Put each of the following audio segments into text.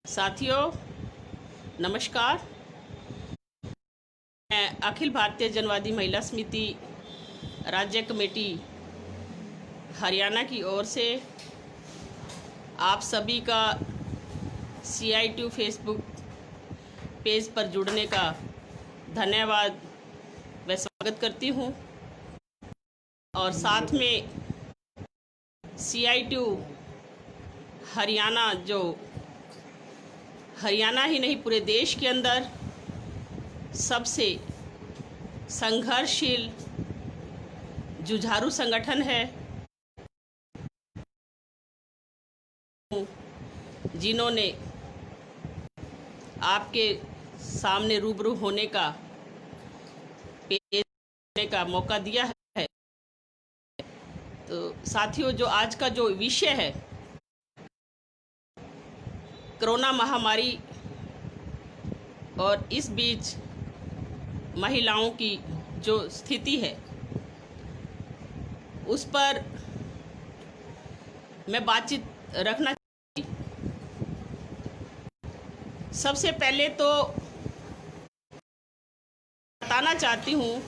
साथियों नमस्कार। मैं अखिल भारतीय जनवादी महिला समिति राज्य कमेटी हरियाणा की ओर से आप सभी का CITU फेसबुक पेज पर जुड़ने का धन्यवाद व स्वागत करती हूँ। और साथ में CITU हरियाणा, जो हरियाणा ही नहीं पूरे देश के अंदर सबसे संघर्षशील जुझारू संगठन है, जिन्होंने आपके सामने रूबरू होने का मौका दिया है। तो साथियों, जो आज का जो विषय है, कोरोना महामारी और इस बीच महिलाओं की जो स्थिति है, उस पर मैं बातचीत रखना चाहती। सबसे पहले तो बताना चाहती हूँ,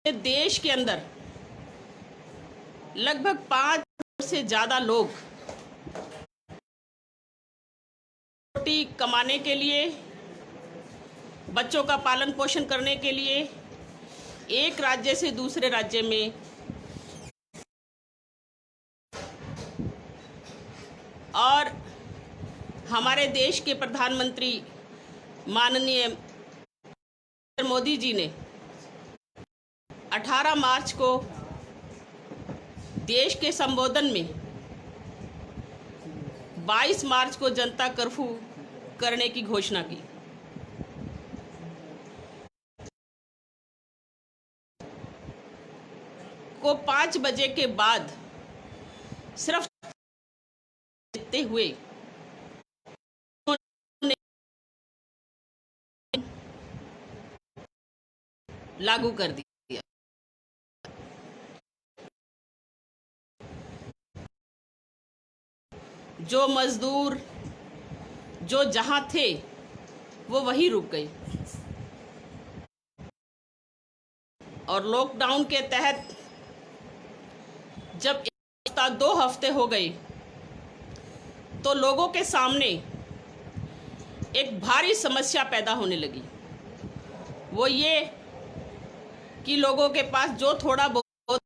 देश के अंदर लगभग 5 करोड़ से ज़्यादा लोग रोटी कमाने के लिए, बच्चों का पालन पोषण करने के लिए एक राज्य से दूसरे राज्य में और हमारे देश के प्रधानमंत्री माननीय नरेंद्र मोदी जी ने 18 मार्च को देश के संबोधन में 22 मार्च को जनता कर्फ्यू करने की घोषणा की। को 5 बजे के बाद सिर्फ देखते हुए लागू कर दिया। जो मजदूर जो जहां थे वो वहीं रुक गए और लॉकडाउन के तहत जब 2 हफ्ते हो गए तो लोगों के सामने एक भारी समस्या पैदा होने लगी। वो ये कि लोगों के पास जो थोड़ा बहुत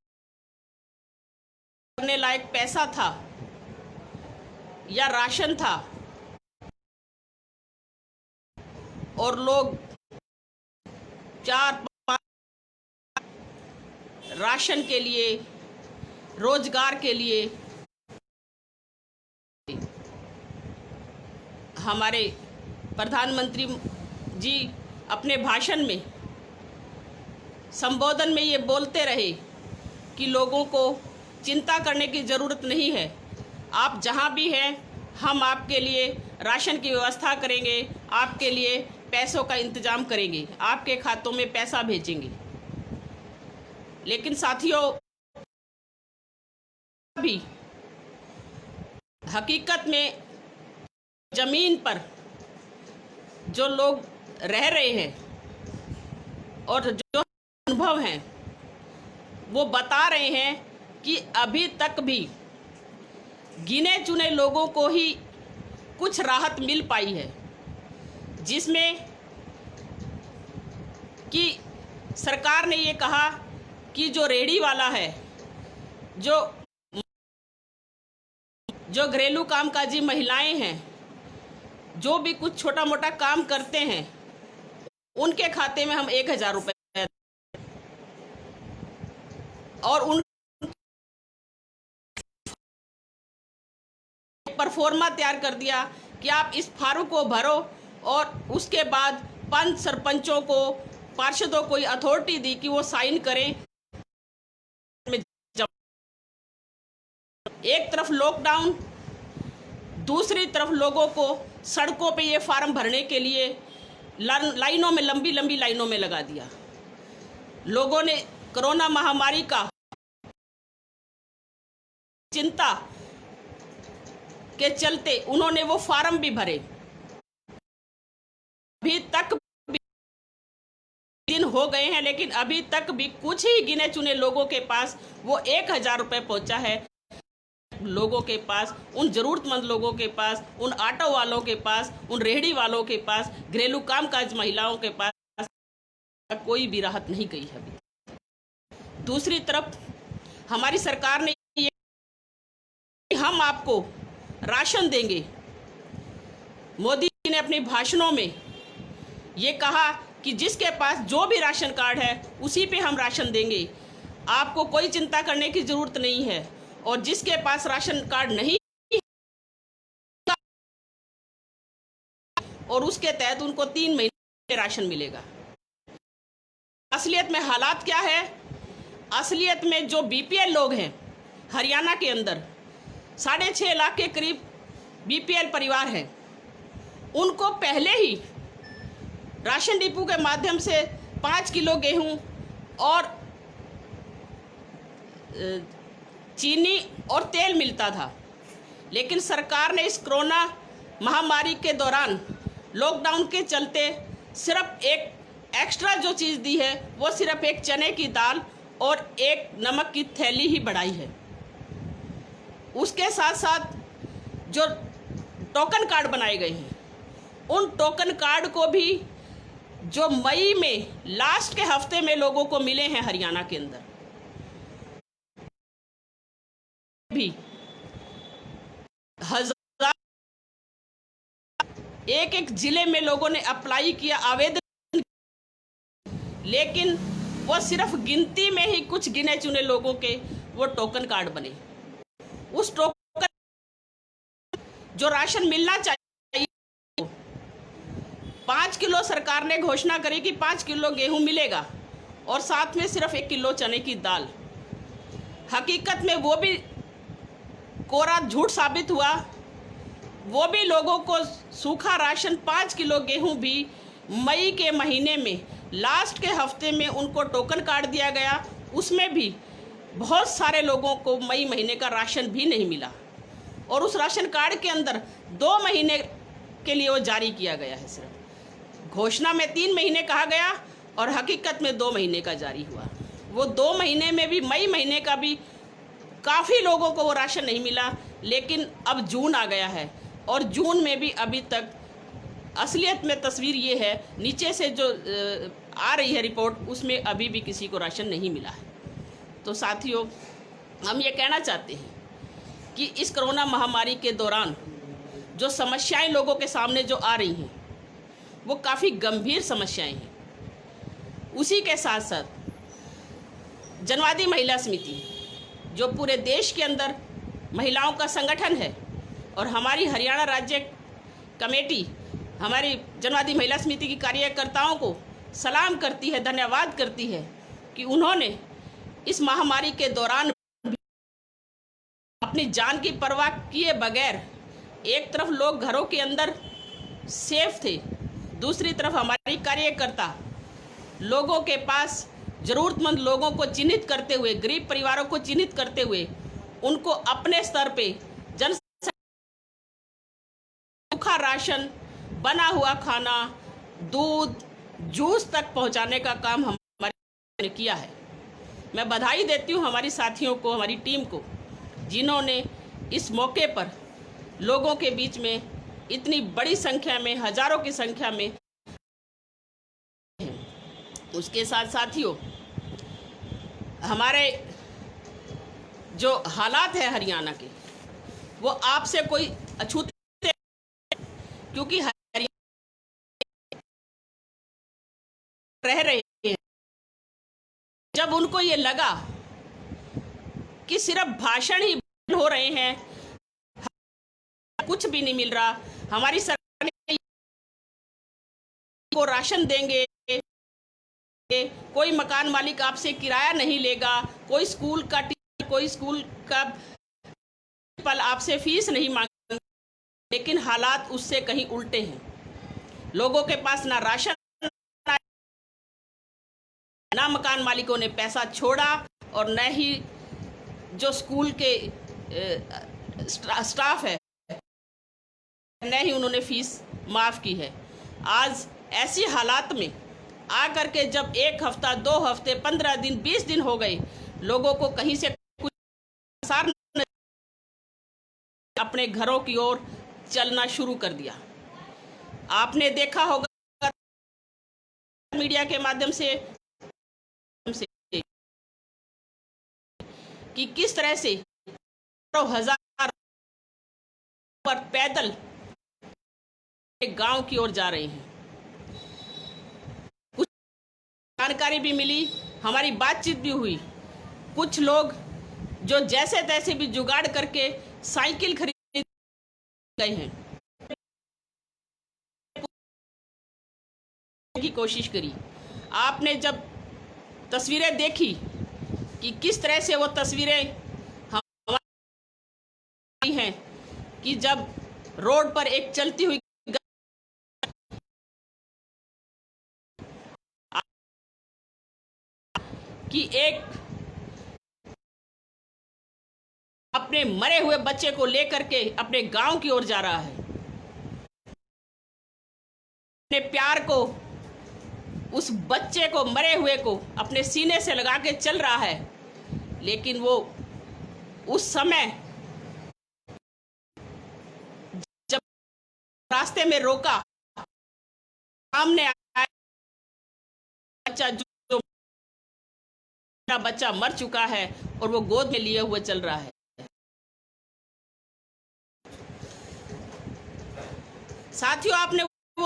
करने लायक पैसा था या राशन था, और लोग 4-5 राशन के लिए, रोजगार के लिए हमारे प्रधानमंत्री जी अपने भाषण में, संबोधन में ये बोलते रहे कि लोगों को चिंता करने की ज़रूरत नहीं है, आप जहाँ भी हैं हम आपके लिए राशन की व्यवस्था करेंगे, आपके लिए पैसों का इंतज़ाम करेंगे, आपके खातों में पैसा भेजेंगे। लेकिन साथियों, भी हकीकत में ज़मीन पर जो लोग रह रहे हैं और जो अनुभव हैं, वो बता रहे हैं कि अभी तक भी गिने चुने लोगों को ही कुछ राहत मिल पाई है, जिसमें कि सरकार ने ये कहा कि जो रेहड़ी वाला है, जो घरेलू कामकाजी महिलाएं हैं, जो भी कुछ छोटा मोटा काम करते हैं, उनके खाते में हम 1000 रुपये और उन परफॉर्मा तैयार कर दिया कि आप इस फार्म को भरो, और उसके बाद पंच सरपंचों को, पार्षदों को अथॉरिटी दी कि वो साइन करें। एक तरफ लॉकडाउन, दूसरी तरफ लोगों को सड़कों पे ये फार्म भरने के लिए लाइनों में, लंबी लंबी लाइनों में लगा दिया। लोगों ने कोरोना महामारी का चिंता के चलते उन्होंने वो फार्म भी भरे। अभी तक दिन हो गए हैं, लेकिन अभी तक भी कुछ ही गिने चुने लोगों के पास वो 1,000 रुपये पहुंचा है। लोगों के पास, उन जरूरतमंद लोगों के पास, उन ऑटो वालों के पास, उन रेहड़ी वालों के पास, घरेलू कामकाज महिलाओं के पास कोई भी राहत नहीं गई है अभी। दूसरी तरफ हमारी सरकार ने हम आपको राशन देंगे। मोदी जी ने अपने भाषणों में ये कहा कि जिसके पास जो भी राशन कार्ड है उसी पे हम राशन देंगे, आपको कोई चिंता करने की जरूरत नहीं है। और जिसके पास राशन कार्ड नहीं और उसके तहत उनको 3 महीने राशन मिलेगा। असलियत में हालात क्या है? असलियत में जो बीपीएल लोग हैं हरियाणा के अंदर 6.5 लाख के करीब बीपीएल परिवार हैं, उनको पहले ही राशन डिपो के माध्यम से 5 किलो गेहूं और चीनी और तेल मिलता था। लेकिन सरकार ने इस कोरोना महामारी के दौरान लॉकडाउन के चलते सिर्फ एक एक्स्ट्रा जो चीज़ दी है वो सिर्फ एक चने की दाल और एक नमक की थैली ही बढ़ाई है। उसके साथ साथ जो टोकन कार्ड बनाए गए हैं, उन टोकन कार्ड को भी जो मई में लास्ट के हफ्ते में लोगों को मिले हैं हरियाणा के अंदर भी हजार एक जिले में लोगों ने अप्लाई किया, आवेदन, लेकिन वो सिर्फ गिनती में ही कुछ गिने चुने लोगों के वो टोकन कार्ड बने। उस टोकन जो राशन मिलना चाहिए, 5 किलो सरकार ने घोषणा करी कि 5 किलो गेहूं मिलेगा और साथ में सिर्फ 1 किलो चने की दाल। हकीकत में वो भी कोरा झूठ साबित हुआ। वो भी लोगों को सूखा राशन 5 किलो गेहूं भी मई के महीने में लास्ट के हफ्ते में उनको टोकन कार्ड दिया गया। उसमें भी बहुत सारे लोगों को मई महीने का राशन भी नहीं मिला और उस राशन कार्ड के अंदर 2 महीने के लिए वो जारी किया गया है। सिर्फ घोषणा में 3 महीने कहा गया और हकीकत में 2 महीने का जारी हुआ। वो 2 महीने में भी, मई महीने का भी काफ़ी लोगों को वो राशन नहीं मिला। लेकिन अब जून आ गया है और जून में भी अभी तक असलियत में तस्वीर ये है, नीचे से जो आ रही है रिपोर्ट, उसमें अभी भी किसी को राशन नहीं मिला है। तो साथियों, हम ये कहना चाहते हैं कि इस कोरोना महामारी के दौरान जो समस्याएं लोगों के सामने जो आ रही हैं वो काफ़ी गंभीर समस्याएं हैं। उसी के साथ साथ जनवादी महिला समिति जो पूरे देश के अंदर महिलाओं का संगठन है और हमारी हरियाणा राज्य कमेटी हमारी जनवादी महिला समिति की कार्यकर्ताओं को सलाम करती है, धन्यवाद करती है कि उन्होंने इस महामारी के दौरान अपनी जान की परवाह किए बगैर, एक तरफ लोग घरों के अंदर सेफ थे, दूसरी तरफ हमारी कार्यकर्ता लोगों के पास ज़रूरतमंद लोगों को चिन्हित करते हुए, गरीब परिवारों को चिन्हित करते हुए उनको अपने स्तर पे सूखा राशन, बना हुआ खाना, दूध, जूस तक पहुंचाने का काम हमारे ने किया है। मैं बधाई देती हूं हमारी साथियों को, हमारी टीम को, जिन्होंने इस मौके पर लोगों के बीच में इतनी बड़ी संख्या में, हजारों की संख्या में। उसके साथ साथियों, हमारे जो हालात है हरियाणा के, वो आपसे कोई अछूते, क्योंकि रह रहे हैं। जब उनको ये लगा कि सिर्फ भाषण ही हो रहे हैं, कुछ भी नहीं मिल रहा, हमारी सरकार को राशन देंगे, कोई मकान मालिक आपसे किराया नहीं लेगा, कोई स्कूल का टीचर, कोई स्कूल का प्रिंसिपल आपसे फीस नहीं मांगेगा, लेकिन हालात उससे कहीं उल्टे हैं। लोगों के पास ना राशन, ना मकान मालिकों ने पैसा छोड़ा और न ही जो स्कूल के स्टाफ है न ही उन्होंने फीस माफ़ की है। आज ऐसी हालात में आकर के जब 1 हफ्ता, 2 हफ्ते, 15 दिन, 20 दिन हो गए, लोगों को कहीं से कुछ आसार अपने घरों की ओर चलना शुरू कर दिया। आपने देखा होगा मीडिया के माध्यम से कि किस तरह से हजार पर पैदल एक गांव की ओर जा रहे हैं। कुछ जानकारी भी मिली, हमारी बातचीत भी हुई। कुछ लोग जो जैसे तैसे भी जुगाड़ करके साइकिल खरीद गए हैं की कोशिश करी। आपने जब तस्वीरें देखी कि किस तरह से वो तस्वीरें हमारी हैं कि जब रोड पर एक चलती हुई कि एक अपने मरे हुए बच्चे को लेकर के अपने गांव की ओर जा रहा है, अपने प्यार को, उस बच्चे को, मरे हुए को अपने सीने से लगा के चल रहा है। लेकिन वो उस समय जब रास्ते में रोका, सामने आया बच्चा, जो मेरा बच्चा मर चुका है और वो गोद में लिए हुए चल रहा है। साथियों, आपने वो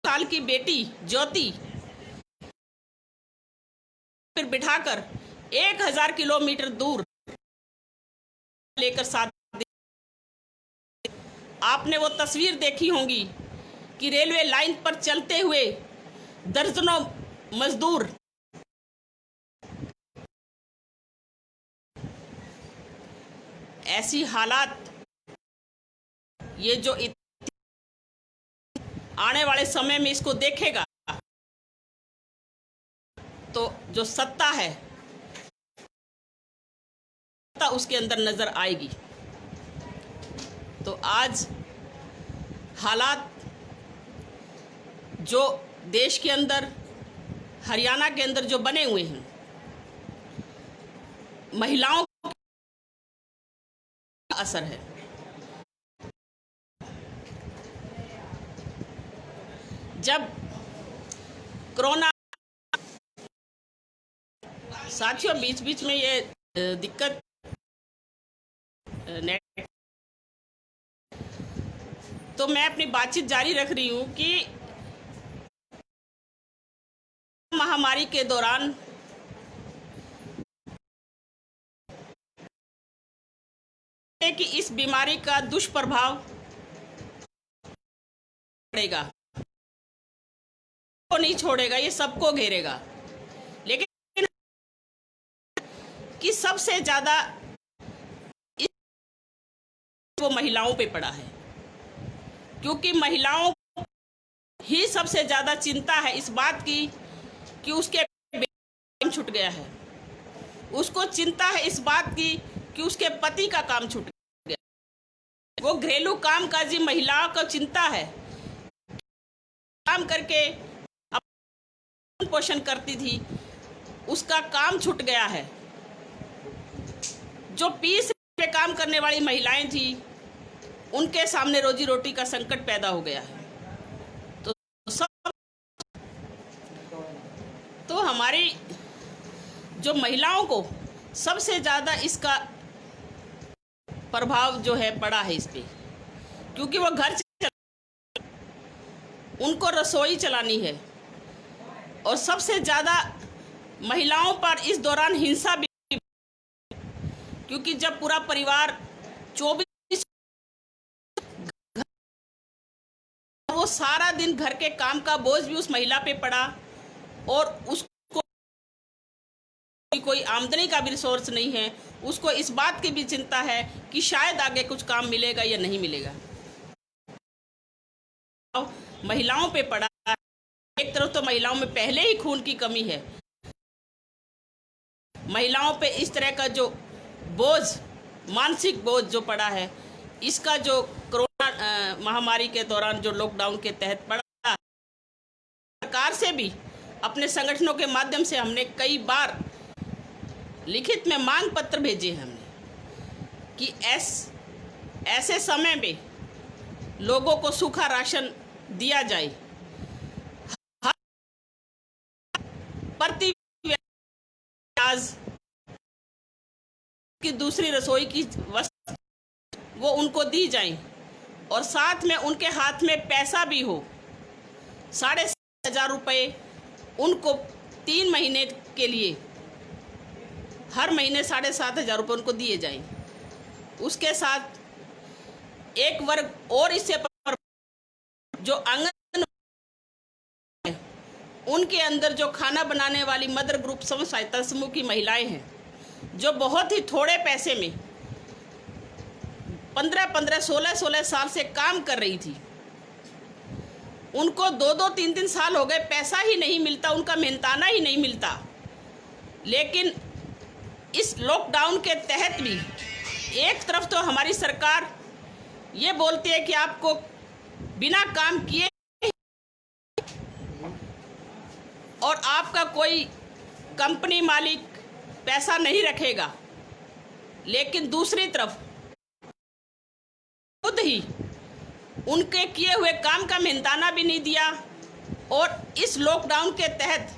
साल की बेटी ज्योति फिर बिठाकर 1000 किलोमीटर दूर लेकर साथ, आपने वो तस्वीर देखी होंगी कि रेलवे लाइन पर चलते हुए दर्जनों मजदूर ऐसी हालात, ये जो आने वाले समय में इसको देखेगा तो जो सत्ता है उसके अंदर नजर आएगी। तो आज हालात जो देश के अंदर, हरियाणा के अंदर जो बने हुए हैं, महिलाओं का असर है। जब कोरोना, साथियों बीच बीच में ये दिक्कत नेट, तो मैं अपनी बातचीत जारी रख रही हूं कि महामारी के दौरान कि इस बीमारी का दुष्प्रभाव पड़ेगा, को नहीं छोड़ेगा, ये सबको घेरेगा। लेकिन कि सबसे ज्यादा वो महिलाओं पे पड़ा है, क्योंकि महिलाओं ही सबसे ज्यादा चिंता है इस बात की कि उसके काम छूट गया है। उसको चिंता है इस बात की कि उसके पति का काम छूट गया। वो घरेलू कामकाजी महिलाओं को चिंता है, काम करके अपना पोषण करती थी, उसका काम छूट गया है। जो 20 पे काम करने वाली महिलाएं थी, उनके सामने रोजी रोटी का संकट पैदा हो गया है। तो हमारी जो महिलाओं को सबसे ज़्यादा इसका प्रभाव जो है पड़ा है इस पे, क्योंकि वो घर उनको रसोई चलानी है, और सबसे ज़्यादा महिलाओं पर इस दौरान हिंसा भी, क्योंकि जब पूरा परिवार 24, वो सारा दिन घर के काम का बोझ भी उस महिला पे पड़ा, और उसको कोई आमदनी का भी रिसोर्स नहीं है। उसको इस बात की भी चिंता है कि शायद आगे कुछ काम मिलेगा या नहीं मिलेगा। महिलाओं पे पड़ा, एक तरफ तो महिलाओं में पहले ही खून की कमी है, महिलाओं पे इस तरह का जो बोझ मानसिक बोझ जो पड़ा है, इसका जो कोरोना महामारी के दौरान जो लॉकडाउन के तहत पड़ा, सरकार से भी अपने संगठनों के माध्यम से हमने कई बार लिखित में मांग पत्र भेजे हैं हमने कि ऐसे समय में लोगों को सूखा राशन दिया जाए। प्रति आज की दूसरी रसोई की वस्तु वो उनको दी जाए और साथ में उनके हाथ में पैसा भी हो। 7,500 रुपये उनको 3 महीने के लिए हर महीने 7,500 रुपये उनको दिए जाएं। उसके साथ एक वर्ग और इससे पर जो आंगन है, उनके अंदर जो खाना बनाने वाली मदर ग्रुप स्वयं सहायता समूह की महिलाएं हैं, जो बहुत ही थोड़े पैसे में 15-15, 16-16 साल से काम कर रही थी, उनको 2-2, 3-3 साल हो गए, पैसा ही नहीं मिलता, उनका मेहनताना ही नहीं मिलता। लेकिन इस लॉकडाउन के तहत भी एक तरफ तो हमारी सरकार ये बोलती है कि आपको बिना काम किए और आपका कोई कंपनी मालिक पैसा नहीं रखेगा, लेकिन दूसरी तरफ खुद ही उनके किए हुए काम का मेहनताना भी नहीं दिया और इस लॉकडाउन के तहत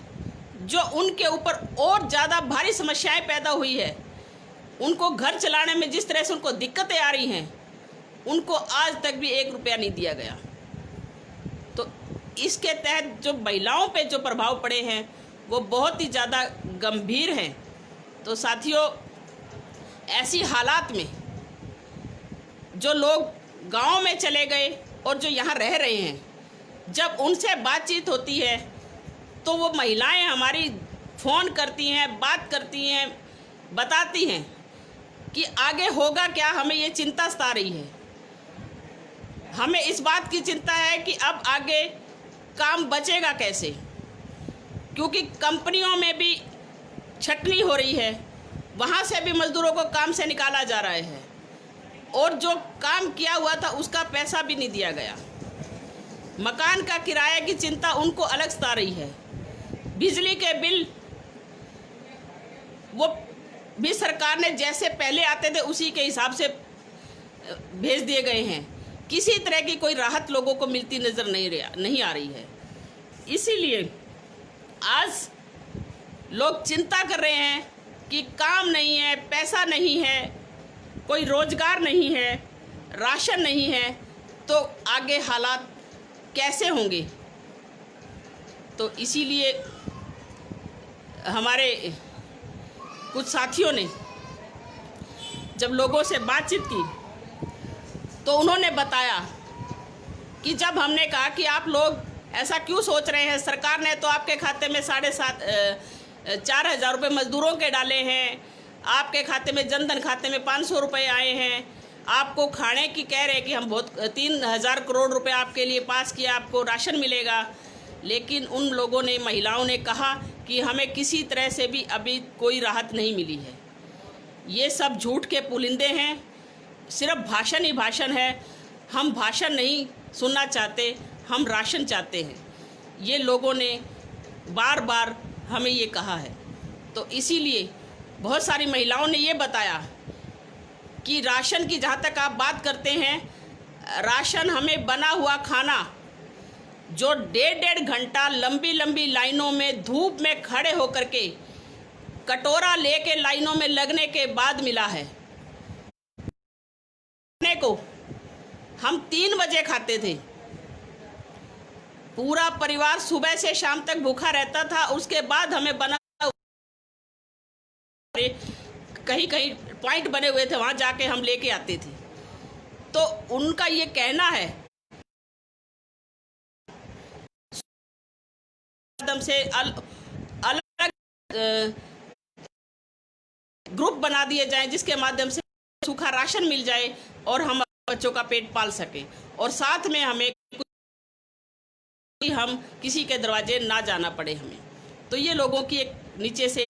जो उनके ऊपर और ज़्यादा भारी समस्याएं पैदा हुई है, उनको घर चलाने में जिस तरह से उनको दिक्कतें आ रही हैं, उनको आज तक भी 1 रुपया नहीं दिया गया। तो इसके तहत जो महिलाओं पे जो प्रभाव पड़े हैं वो बहुत ही ज़्यादा गंभीर हैं। तो साथियों, ऐसी हालात में जो लोग गांव में चले गए और जो यहाँ रह रहे हैं, जब उनसे बातचीत होती है तो वो महिलाएं हमारी फ़ोन करती हैं, बात करती हैं, बताती हैं कि आगे होगा क्या, हमें ये चिंता सता रही है। हमें इस बात की चिंता है कि अब आगे काम बचेगा कैसे, क्योंकि कंपनियों में भी छटनी हो रही है, वहाँ से भी मज़दूरों को काम से निकाला जा रहा है और जो काम किया हुआ था उसका पैसा भी नहीं दिया गया। मकान का किराए की चिंता उनको अलग सता रही है। बिजली के बिल वो भी सरकार ने जैसे पहले आते थे उसी के हिसाब से भेज दिए गए हैं। किसी तरह की कोई राहत लोगों को मिलती नज़र नहीं आ रही है। इसीलिए आज लोग चिंता कर रहे हैं कि काम नहीं है, पैसा नहीं है, कोई रोजगार नहीं है, राशन नहीं है, तो आगे हालात कैसे होंगे। तो इसीलिए हमारे कुछ साथियों ने जब लोगों से बातचीत की तो उन्होंने बताया कि जब हमने कहा कि आप लोग ऐसा क्यों सोच रहे हैं, सरकार ने तो आपके खाते में 4,500 रुपये मज़दूरों के डाले हैं, आपके खाते में जनधन खाते में 500 रुपये आए हैं, आपको खाने की कह रहे हैं कि हम बहुत 3,000 करोड़ रुपए आपके लिए पास किया, आपको राशन मिलेगा। लेकिन उन लोगों ने, महिलाओं ने कहा कि हमें किसी तरह से भी अभी कोई राहत नहीं मिली है। ये सब झूठ के पुलिंदे हैं, सिर्फ भाषण ही भाषण है। हम भाषण नहीं सुनना चाहते, हम राशन चाहते हैं। ये लोगों ने बार बार हमें ये कहा है। तो इसीलिए बहुत सारी महिलाओं ने ये बताया कि राशन की जहाँ तक आप बात करते हैं, राशन हमें बना हुआ खाना जो 1.5 घंटा लंबी लंबी लाइनों में धूप में खड़े होकर के कटोरा लेके लाइनों में लगने के बाद मिला है। खाने को हम 3 बजे खाते थे, पूरा परिवार सुबह से शाम तक भूखा रहता था। उसके बाद हमें बना कहीं कहीं पॉइंट बने हुए थे, वहाँ जाके हम लेके आते थे। तो उनका ये कहना है एकदम से अलग ग्रुप बना दिए जाएं, जिसके माध्यम से सूखा राशन मिल जाए और हम बच्चों का पेट पाल सकें, और साथ में हमें हम किसी के दरवाजे ना जाना पड़े हमें। तो ये लोगों की एक नीचे से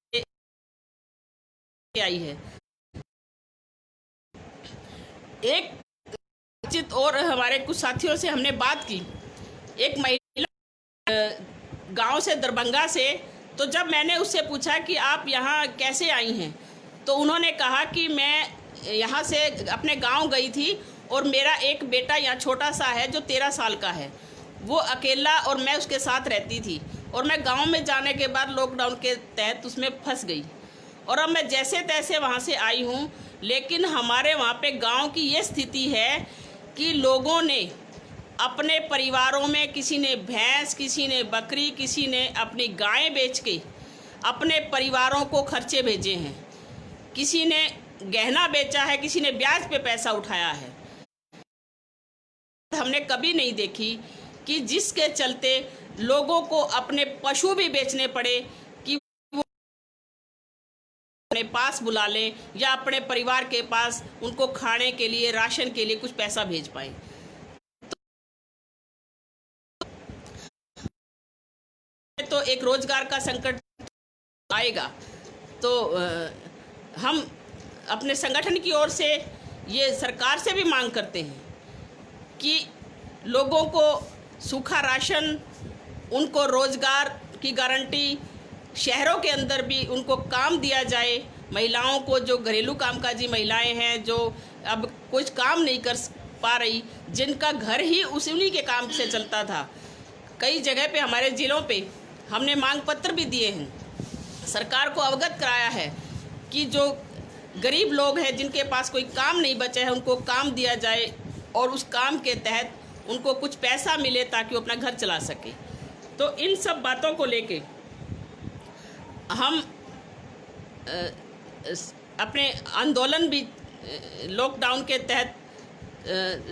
आई है। एक बातचीत और हमारे कुछ साथियों से हमने बात की। एक महिला गांव से, दरभंगा से, तो जब मैंने उससे पूछा कि आप यहाँ कैसे आई हैं, तो उन्होंने कहा कि मैं यहाँ से अपने गांव गई थी और मेरा एक बेटा यहाँ छोटा सा है जो 13 साल का है, वो अकेला और मैं उसके साथ रहती थी, और मैं गांव में जाने के बाद लॉकडाउन के तहत उसमें फंस गई, और अब मैं जैसे तैसे वहाँ से आई हूँ। लेकिन हमारे वहाँ पे गांव की ये स्थिति है कि लोगों ने अपने परिवारों में, किसी ने भैंस, किसी ने बकरी, किसी ने अपनी गायें बेच के अपने परिवारों को खर्चे भेजे हैं, किसी ने गहना बेचा है, किसी ने ब्याज पे पैसा उठाया है। हमने कभी नहीं देखी कि जिसके चलते लोगों को अपने पशु भी बेचने पड़े कि वो अपने पास बुला लें या अपने परिवार के पास उनको खाने के लिए, राशन के लिए कुछ पैसा भेज पाए। तो एक रोजगार का संकट आएगा। तो हम अपने संगठन की ओर से ये सरकार से भी मांग करते हैं कि लोगों को सूखा राशन, उनको रोजगार की गारंटी, शहरों के अंदर भी उनको काम दिया जाए। महिलाओं को, जो घरेलू कामकाजी महिलाएं हैं, जो अब कुछ काम नहीं कर पा रही, जिनका घर ही उन्हीं के काम से चलता था, कई जगह पे हमारे ज़िलों पे हमने मांग पत्र भी दिए हैं, सरकार को अवगत कराया है कि जो गरीब लोग हैं जिनके पास कोई काम नहीं बचा है, उनको काम दिया जाए और उस काम के तहत उनको कुछ पैसा मिले ताकि वो अपना घर चला सके। तो इन सब बातों को लेके हम अपने आंदोलन भी लॉकडाउन के तहत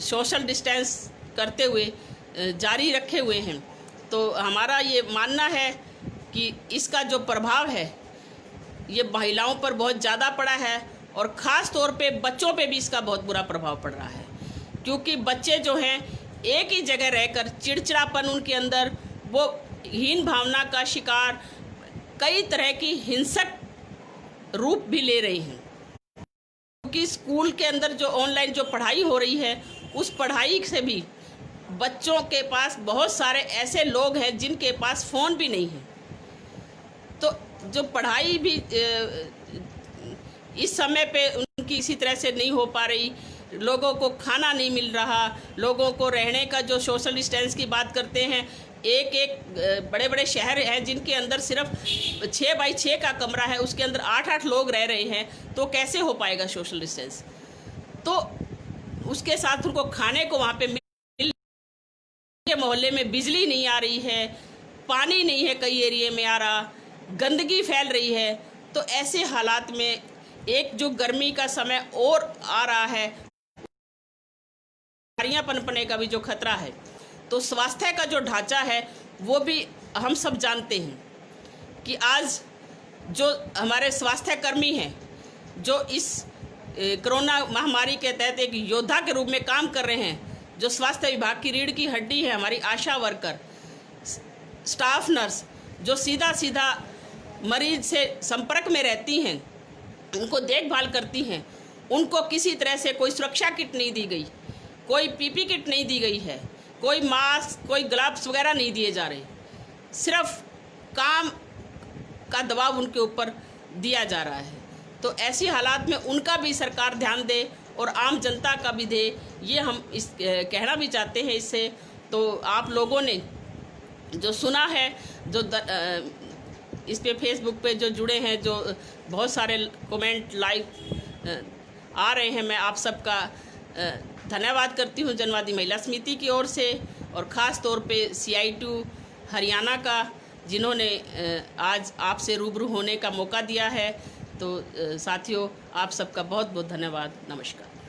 सोशल डिस्टेंस करते हुए जारी रखे हुए हैं। तो हमारा ये मानना है कि इसका जो प्रभाव है ये महिलाओं पर बहुत ज़्यादा पड़ा है, और ख़ास तौर पे बच्चों पे भी इसका बहुत बुरा प्रभाव पड़ रहा है, क्योंकि बच्चे जो हैं एक ही जगह रहकर चिड़चिड़ापन उनके अंदर, वो हीन भावना का शिकार, कई तरह की हिंसक रूप भी ले रही हैं। क्योंकि स्कूल के अंदर जो ऑनलाइन जो पढ़ाई हो रही है, उस पढ़ाई से भी बच्चों के पास बहुत सारे ऐसे लोग हैं जिनके पास फ़ोन भी नहीं है। तो जो पढ़ाई भी इस समय पे उनकी इसी तरह से नहीं हो पा रही, लोगों को खाना नहीं मिल रहा, लोगों को रहने का, जो सोशल डिस्टेंस की बात करते हैं, एक बड़े बड़े शहर हैं जिनके अंदर सिर्फ 6 बाई 6 का कमरा है, उसके अंदर 8-8 लोग रह रहे हैं, तो कैसे हो पाएगा सोशल डिस्टेंस। तो उसके साथ उनको खाने को वहाँ पे के मोहल्ले में बिजली नहीं आ रही है, पानी नहीं है, कई एरिया में आ रहा, गंदगी फैल रही है। तो ऐसे हालात में एक जो गर्मी का समय और आ रहा है, बीमारियां पनपने का भी जो खतरा है, तो स्वास्थ्य का जो ढांचा है वो भी हम सब जानते हैं कि आज जो हमारे स्वास्थ्य कर्मी हैं, जो इस कोरोना महामारी के तहत एक योद्धा के रूप में काम कर रहे हैं, जो स्वास्थ्य विभाग की रीढ़ की हड्डी है, हमारी आशा वर्कर, स्टाफ नर्स, जो सीधा सीधा मरीज से संपर्क में रहती हैं, उनको देखभाल करती हैं, उनको किसी तरह से कोई सुरक्षा किट नहीं दी गई, कोई पीपी किट नहीं दी गई है, कोई मास्क, कोई ग्लव्स वगैरह नहीं दिए जा रहे, सिर्फ काम का दबाव उनके ऊपर दिया जा रहा है। तो ऐसी हालात में उनका भी सरकार ध्यान दे और आम जनता का भी दे, ये हम इस कहना भी चाहते हैं इससे। तो आप लोगों ने जो सुना है, जो इस पे फेसबुक पे जो जुड़े हैं, जो बहुत सारे कमेंट लाइव आ रहे हैं, मैं आप सबका धन्यवाद करती हूँ जनवादी महिला समिति की ओर से, और ख़ास तौर पे CI2 हरियाणा का, जिन्होंने आज आपसे रूबरू होने का मौका दिया है। तो साथियों, आप सबका बहुत बहुत धन्यवाद। नमस्कार।